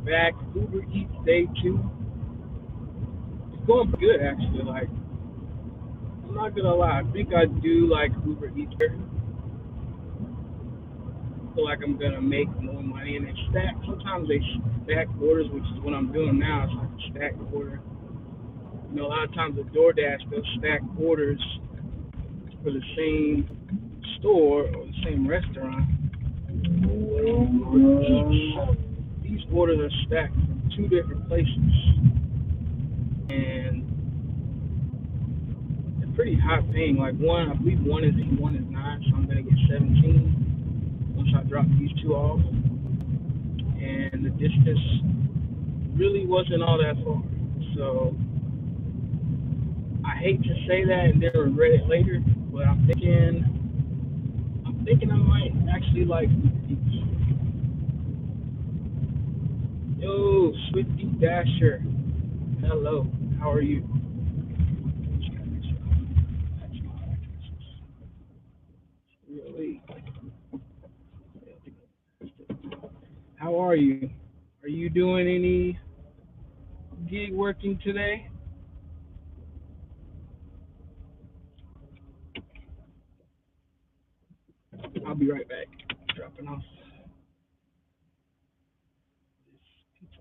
back. Uber Eats day 2. It's going good actually. Like I'm not gonna lie, I think I do like Uber Eats better. I feel like I'm gonna make more money and they stack. Sometimes they stack orders, which is what I'm doing now. It's like a stacked order. You know, a lot of times with DoorDash they'll stack orders for the same store or the same restaurant. But on Uber Eats, these orders are stacked from 2 different places, and they're pretty high paying. Like one, I believe one is 8, one is 9, so I'm gonna get 17 once I drop these two off. And the distance really wasn't all that far. So I hate to say that and then regret it later, but I'm thinking I might actually like these. Yo, Swifty Dasher. Hello. How are you? Really? How are you? Are you doing any gig working today? I'll be right back. Dropping off this pizza.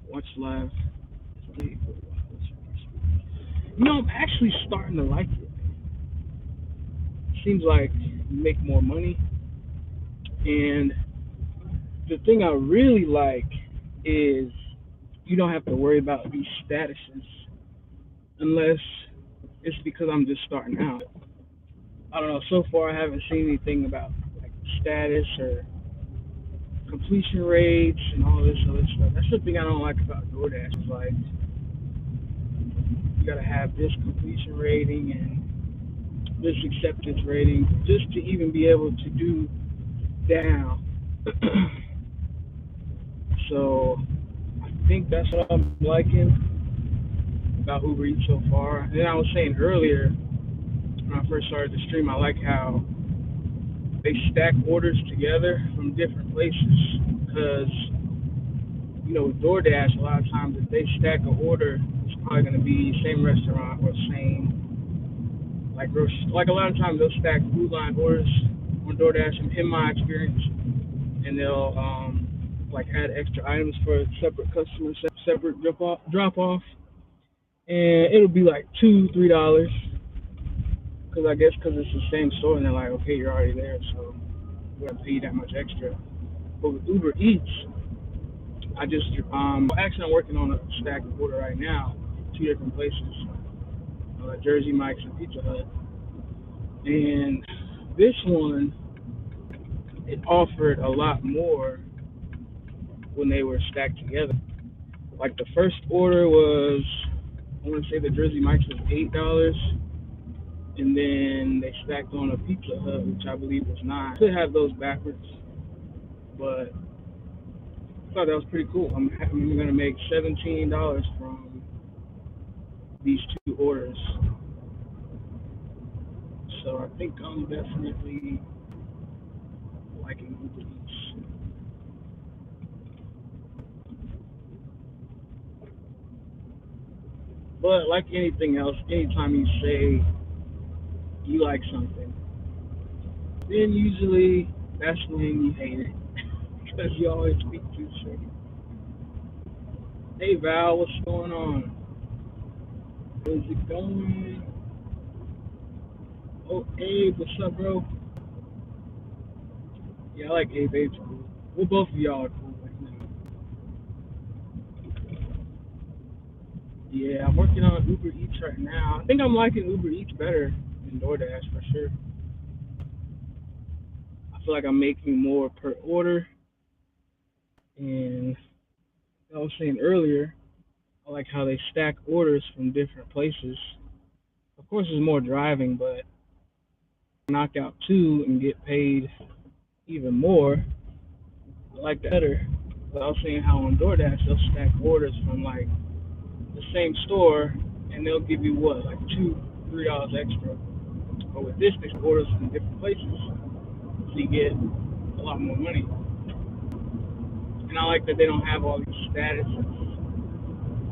Watch live. You know, I'm actually starting to like it. Seems like you make more money, and the thing I really like is you don't have to worry about these statuses unless it's because I'm just starting out. I don't know. So far, I haven't seen anything about like status or completion rates and all this other stuff. That's the thing I don't like about DoorDash. Is like you gotta have this completion rating and this acceptance rating just to even be able to do down. So I think that's what I'm liking about Uber Eats so far. And then I was saying earlier when I first started the stream, I like how they stack orders together from different places because with DoorDash, a lot of times if they stack an order, it's probably going to be same restaurant or same like grocery. Like a lot of times they'll stack food line orders on DoorDash, in my experience, and they'll like add extra items for separate customers, separate drop off, and it'll be like $2-3 because I guess because it's the same store and they're like, okay, you're already there, so we're gonna pay you that much extra. But with Uber Eats, I just actually I'm working on a stack order right now, 2 different places, Jersey Mike's and Pizza Hut, and this one it offered a lot more when they were stacked together. Like the first order was, I want to say the Jersey Mike's was $8, and then they stacked on a Pizza Hut, which I believe was 9. Could have those backwards, but I thought that was pretty cool. I'm gonna make $17 from these two orders. So I think I'm definitely liking Uber Eats. But like anything else, anytime you say you like something, then usually that's when you hate it because you always speak too soon. Hey Val, what's going on? How's it going? Oh, Abe, what's up, bro? Yeah, I like Abe. Abe's cool. Well, both of y'all are cool. Yeah, I'm working on Uber Eats right now. I think I'm liking Uber Eats better than DoorDash for sure. I feel like I'm making more per order, and I was saying earlier, I like how they stack orders from different places. Of course, there's more driving, but knock out two and get paid even more. I like that better. But I was saying how on DoorDash they'll stack orders from like the same store, and they'll give you what, like $2, $3 extra. But with this, they orders from different places, so you get a lot more money. And I like that they don't have all these statuses.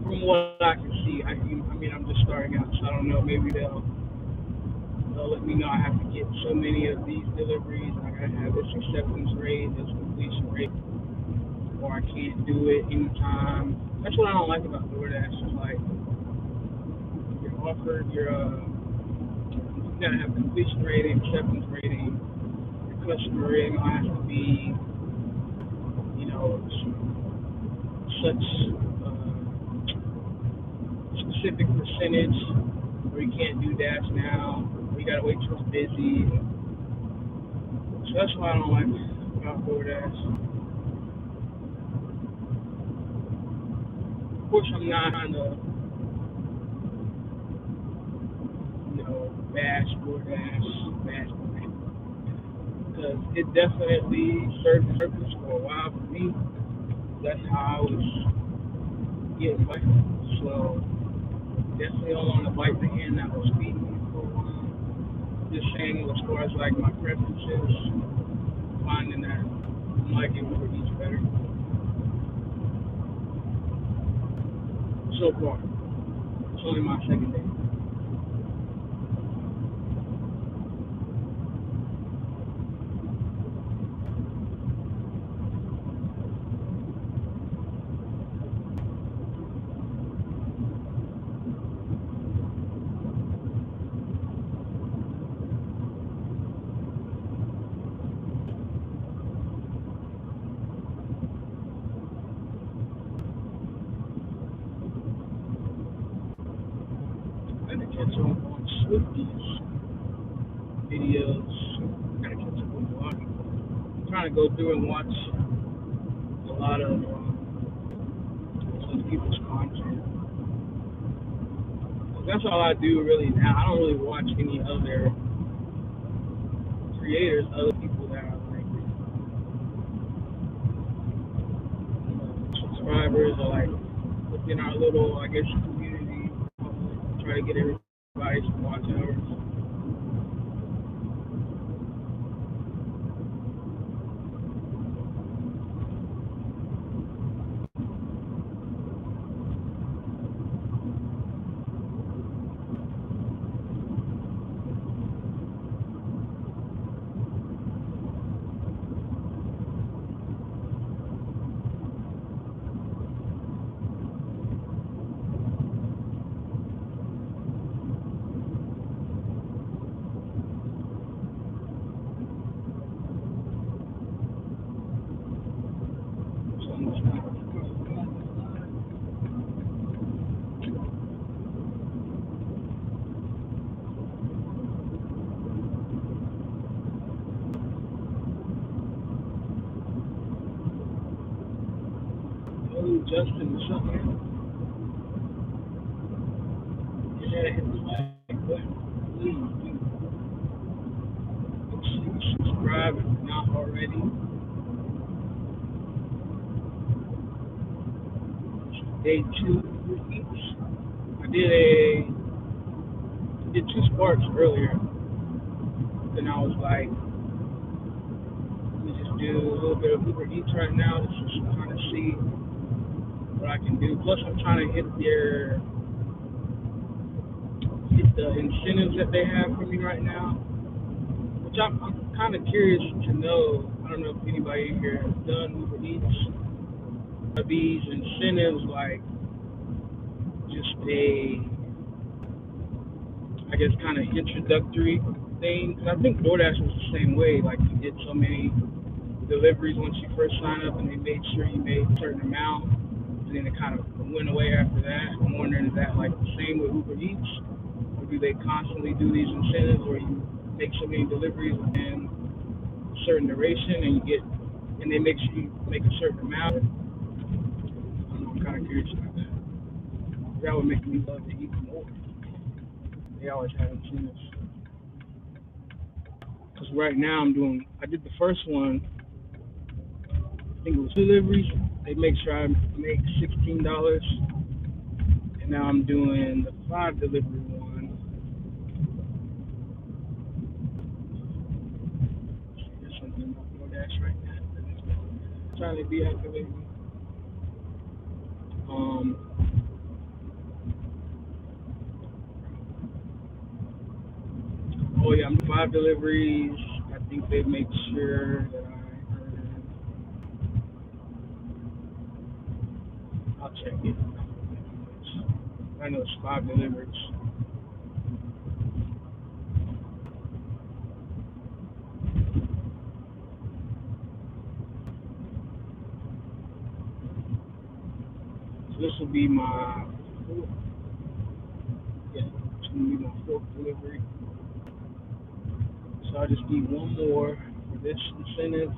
From what I can see, I mean, I'm just starting out, so I don't know. Maybe they'll let me know I have to get so many of these deliveries. I gotta have this acceptance rate, this completion rate, or I can't do it anytime. That's what I don't like about DoorDash. It's like you're offered you gotta have completion rating, acceptance rating, your customer rating has to be, you know, such specific percentage, or you can't do dash now, or you gotta wait till it's busy. So that's why I don't like about DoorDash. Of course, I'm not trying to, bash DoorDash, bash because it definitely served its purpose for a while for me. That's how I was getting by. So definitely don't want to bite the hand that was feeding me for a while. Just saying as far as like my preferences, finding that I'm liking Uber Eats better so far. It's only my second day. I gotta catch up on Swifties videos. I gotta catch up on vlogging. I'm trying to go through and watch a lot of other people's content. That's all I do really now. I don't really watch any other creators, other people that are like subscribers or like within our little, I guess, community. Try to get everybody to watch ours. So I'm just like, oh, Justin, what's up, man? Yeah, hit the like button. Please do. Make sure you subscribe if you're not already. Day two weeks. I did two Sparks earlier. Then I was like, let me just do a little bit of Uber Eats right now, just trying to see what I can do. Plus, I'm trying to hit the incentives that they have for me right now, which I'm kind of curious to know. I don't know if anybody here has done Uber Eats. Are these incentives like just a, I guess, kind of introductory thing? Because I think DoorDash was the same way. Like, you get so many deliveries once you first sign up, and they made sure you made a certain amount, and then it kind of went away after that. I'm wondering, is that like the same with Uber Eats, or do they constantly do these incentives where you make so many deliveries within a certain duration, and and they make sure you make a certain amount? I don't know, I'm kind of curious about that. That would make me love to eat more. They always have incentives. Because right now I did the first one, I think it was deliveries. They make sure I make $16, and now I'm doing the 5 delivery one. There's something about DoorDash right now. Trying to deactivate me. Um, oh yeah, I'm 5 deliveries. I think they make sure that I'll check it. I know it's 5 deliveries. So this will be my fourth, yeah, it's gonna be my fourth delivery. So I just need one more for this incentive.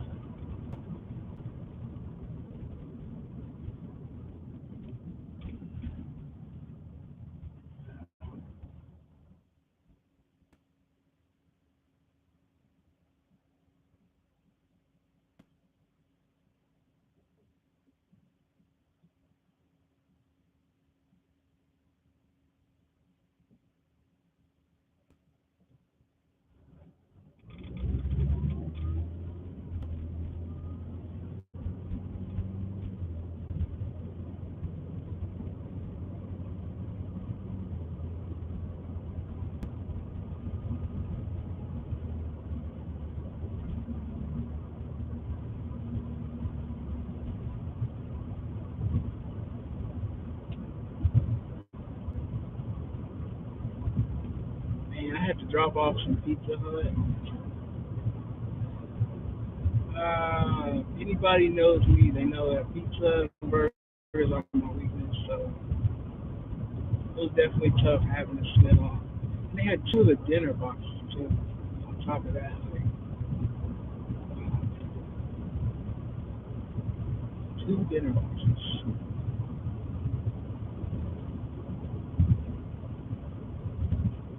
Man, I had to drop off some Pizza Hut. Anybody knows me, they know that pizza and burgers are my weakness. So it was definitely tough having to smell off. And they had two of the dinner boxes too. On top of that, like 2 dinner boxes.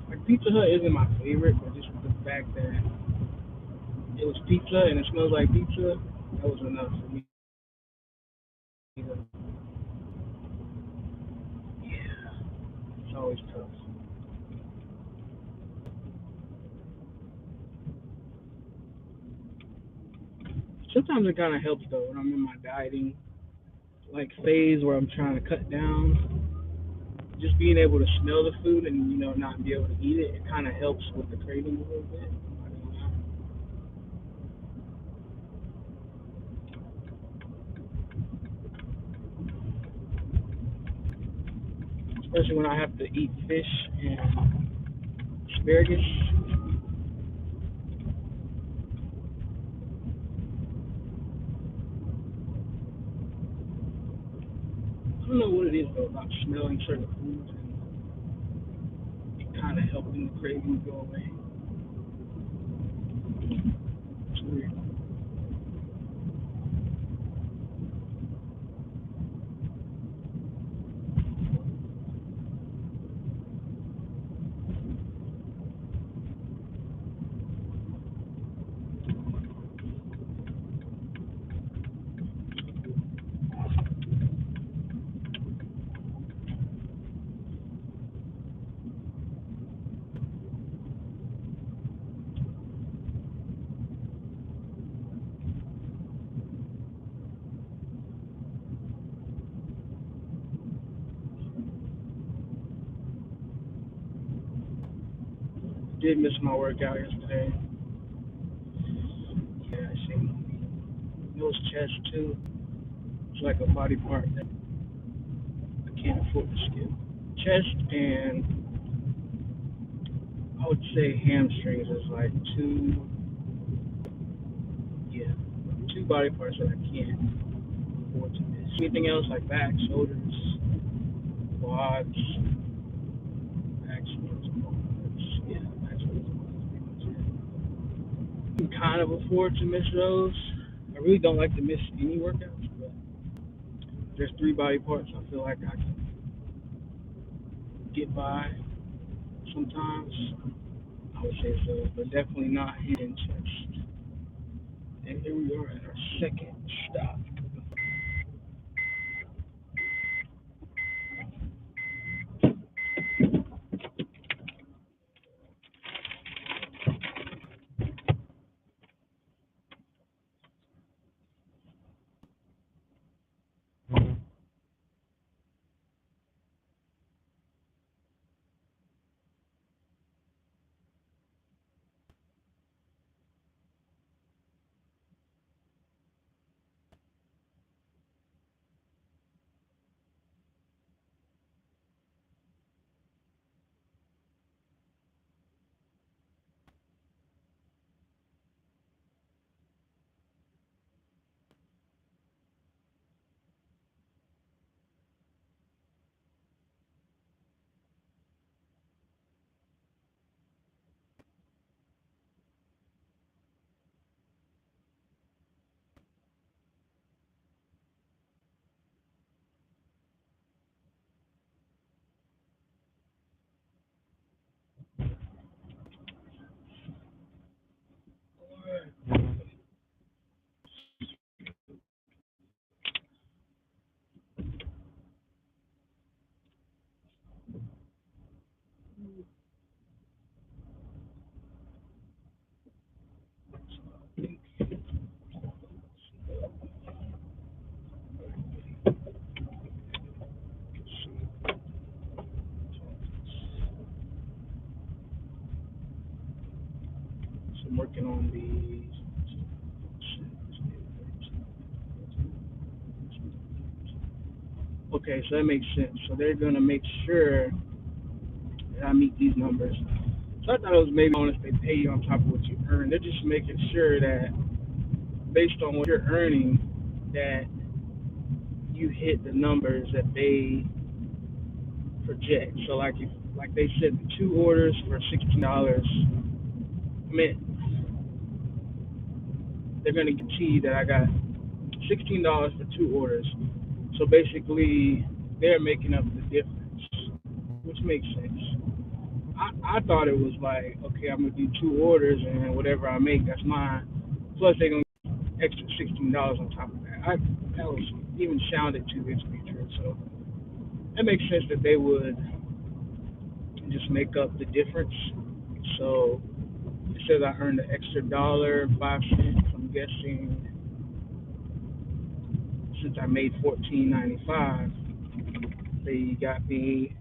Like Pizza Hut isn't my favorite, but just the fact that it was pizza and it smells like pizza, that was enough for me. Yeah, it's always tough. Sometimes it kind of helps though when I'm in my dieting like phase where I'm trying to cut down. Just being able to smell the food and not be able to eat it, it kind of helps with the craving a little bit. Especially when I have to eat fish and asparagus. I don't know what it is though about smelling certain foods and it kind of helping the craving go away. It's weird. Did miss my workout yesterday. Yeah, I see. It was chest too. It's like a body part that I can't afford to skip. Chest and I would say hamstrings is like two, yeah, two body parts that I can't afford to miss. Anything else like back, shoulders, quads, back, shoulders, quads. Yeah, back, shoulders, quads. Pretty much it. I can kind of afford to miss those. I really don't like to miss any workouts, but there's three body parts I feel like I can get by sometimes. I would say so, but definitely not hidden chest. And here we are at our second stop. So I'm working on these. Okay, so that makes sense. So they're gonna make sure that I meet these numbers. So I thought it was maybe honest they pay you on top of what you earn. They're just making sure that based on what you're earning, that you hit the numbers that they project. So like they said, the two orders for $16. I mean, they're gonna guarantee that I got $16 for two orders. So basically, they're making up the difference, which makes sense. I thought it was like, okay, I'm gonna do two orders and whatever I make, that's mine. Plus they're gonna get extra $16 on top of that. That was even sounded too good to be true. So that makes sense that they would just make up the difference. So it says I earned an extra $1.05. I'm guessing since I made $14.95, they got me.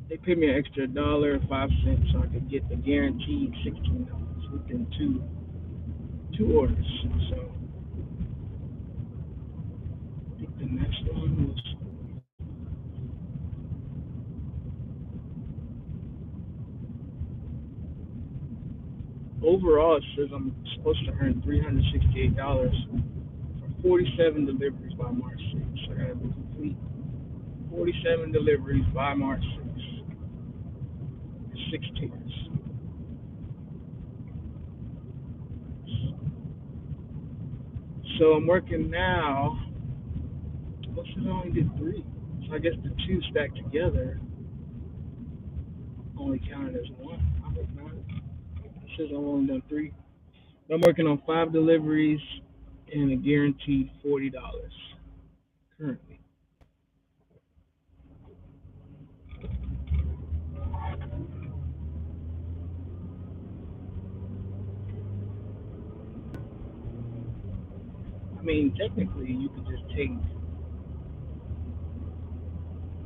They paid me an extra $1.05 so I could get the guaranteed $16 within two orders. So I think the next one was overall. It says I'm supposed to earn $368 for 47 deliveries by March 6th. So I gotta complete 47 deliveries by March 6th. Six tiers. So I'm working now. What should I only did three? So I guess the two stacked together only counted as one. I hope not. It says I've only done three. I'm working on five deliveries and a guaranteed $40 currently. I mean, technically, you could just take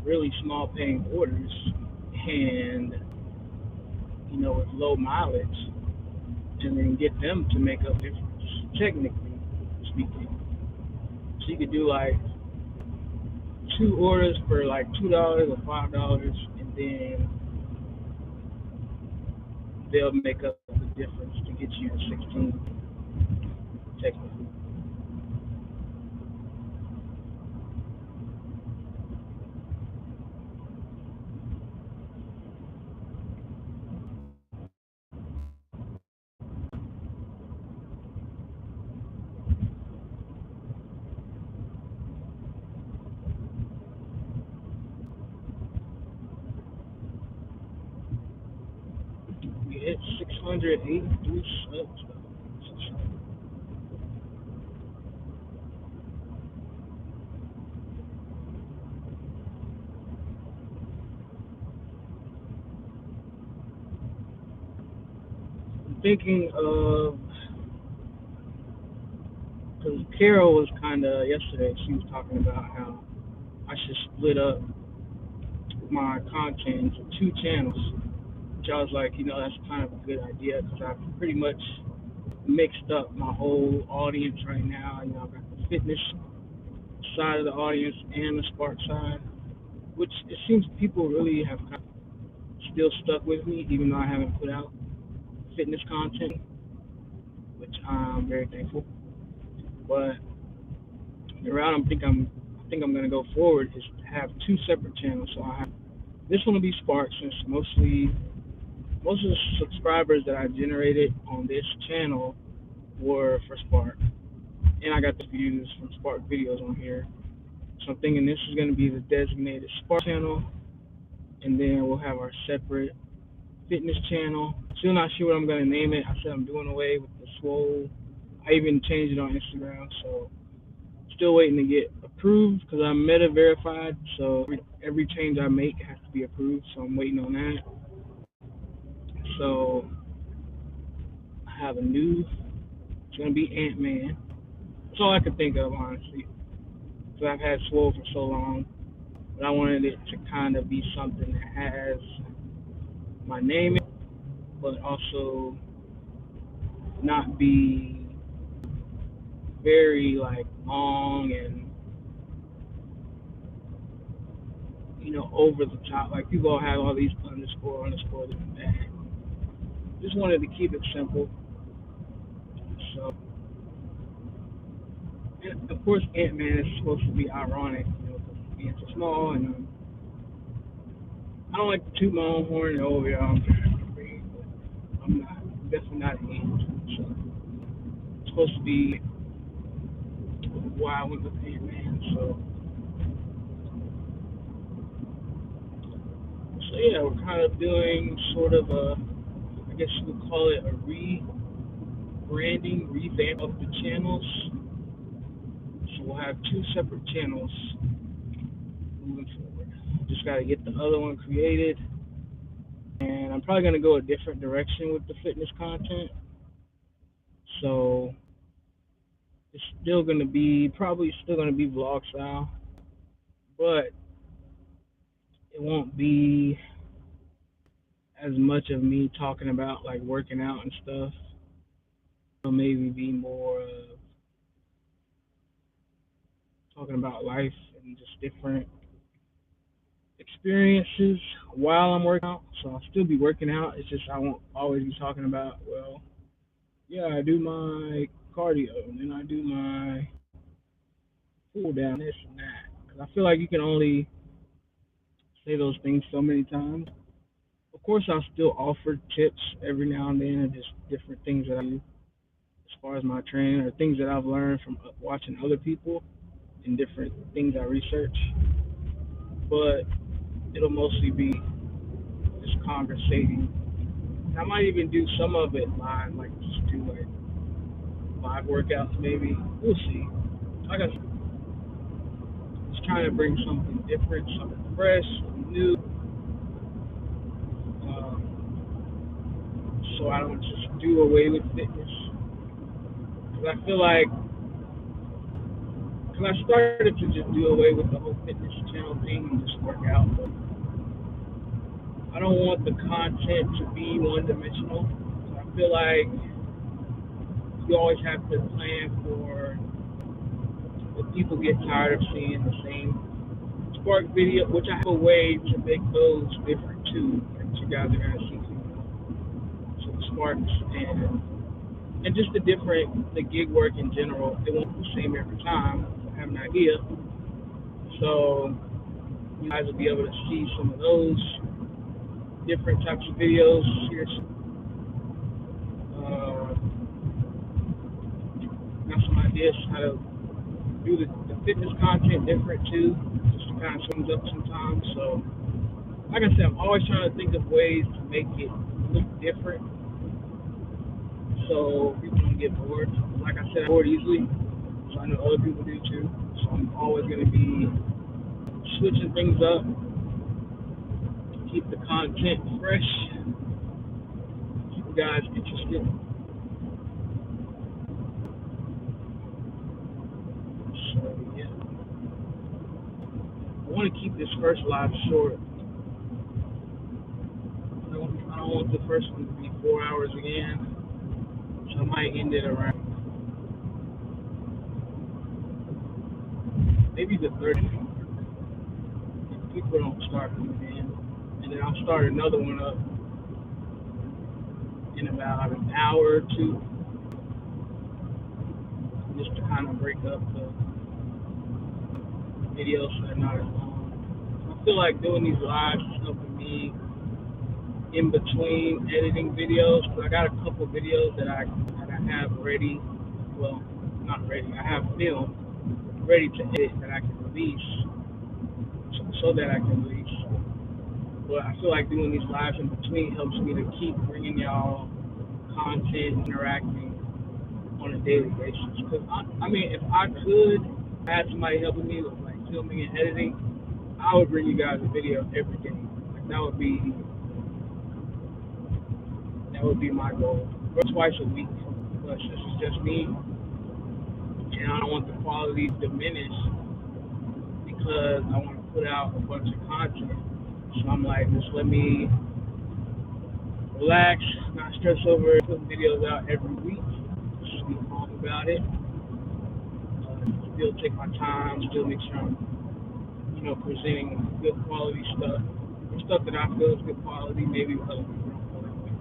really small paying orders and with low mileage, and then get them to make up the difference, technically speaking. So you could do like two orders for like $2 or $5, and then they'll make up the difference to get you to 16, technically. We hit 683 subs. I'm thinking of, because Carol was kind of yesterday, she was talking about how I should split up my content into two channels, which I was like, that's kind of a good idea because I've pretty much mixed up my whole audience right now. I've got the fitness side of the audience and the Spark side, which it seems people really have kind of still stuck with me, even though I haven't put out fitness content, which I'm very thankful. But the route I think I'm gonna go forward is to have two separate channels. So I have this one will be Spark, since most of the subscribers that I generated on this channel were for Spark, and I got the views from Spark videos on here. So I'm thinking this is gonna be the designated Spark channel, and then we'll have our separate fitness channel. Still not sure what I'm gonna name it. I said I'm doing away with the swole. I even changed it on Instagram, so still waiting to get approved because I'm meta verified. So every change I make has to be approved. So I'm waiting on that. So I have a new. It's gonna be Ant Man. That's all I could think of, honestly. Because I've had swole for so long, but I wanted it to kind of be something that has my name in it, but also not be very like long and over the top. Like people have all these underscore this and that. Just wanted to keep it simple. So, and of course, Ant Man is supposed to be ironic, because being so small, and I don't like to toot my own horn. Oh yeah, I'm great, but I'm not. I'm definitely not an ant. So it's supposed to be why I went with Ant Man. So yeah, we're kind of doing sort of a, I guess you would call it a rebranding, revamp of the channels. So we'll have two separate channels moving forward. Just got to get the other one created, and I'm probably going to go a different direction with the fitness content. So it's still going to be probably still going to be vlog style, but it won't be as much of me talking about like working out and stuff. It'll maybe be more of talking about life and just different experiences while I'm working out. So I'll still be working out. It's just I won't always be talking about, well, yeah, I do my cardio and then I do my cool down, this and that. Because I feel like you can only say those things so many times. Of course, I'll still offer tips every now and then and just different things that I do as far as my training or things that I've learned from watching other people and different things I research. But it'll mostly be just conversating. And I might even do some of it live, like just do like live workouts maybe. We'll see. Like I said, just trying to bring something different, something fresh, something new, so I don't just do away with fitness. Because I feel like, because I started to just do away with the whole fitness channel thing and just work out, but I don't want the content to be one dimensional. So I feel like you always have to plan for if people get tired of seeing the same Spark video, which I have a way to make those different too. That you guys are gonna see some Sparks and just the gig work in general. It won't be the same every time. I have an idea, so you guys will be able to see some of those different types of videos. Here's uh, got some ideas how to do the fitness content different too, just to kind of swings up sometimes. So, like I said, I'm always trying to think of ways to make it look different, so people don't get bored. Like I said, I'm bored easily, so I know other people do too. So I'm always going to be switching things up, keep the content fresh, keep you guys interested. So yeah, I want to keep this first live short. I don't want the first one to be 4 hours again, so I might end it around maybe the 30th mark. If people don't start coming in, and then I'll start another one up in about an hour or two, just to kind of break up the videos so they're not as long. I feel like doing these lives is helping me in between editing videos, because I got a couple videos that I have ready. Well, not ready. I have film ready to edit that I can release, so that I can release. But I feel like doing these lives in between helps me to keep bringing y'all content, interacting on a daily basis. Because I mean, if I could have somebody helping me with like filming and editing, I would bring you guys a video every day. Like that would be my goal. Or twice a week. But this is just me, and I don't want the quality to diminish because I want to put out a bunch of content. So I'm like, just let me relax, not stress over putting videos out every week. Just be calm about it. Still take my time, still make sure I'm, presenting good quality stuff. Stuff that I feel is good quality, maybe other people don't feel that way.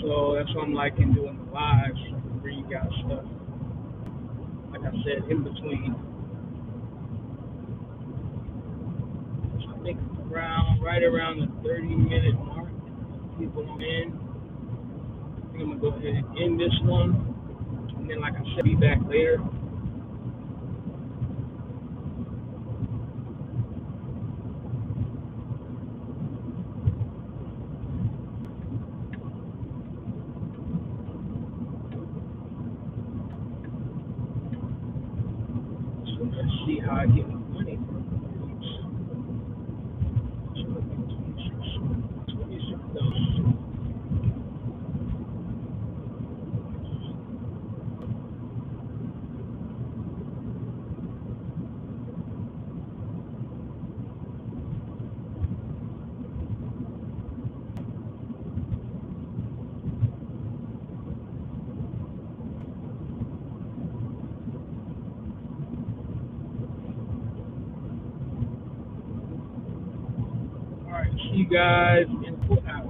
So that's what I'm liking doing the lives, bring you guys stuff. Like I said, in between. So I think right around the 30-minute mark, people are in. I think I'm gonna go ahead and end this one, and then, like I said, be back later. So let's see how I get my money from these. So I think 26 dollars. All right, see you guys in 4 hours.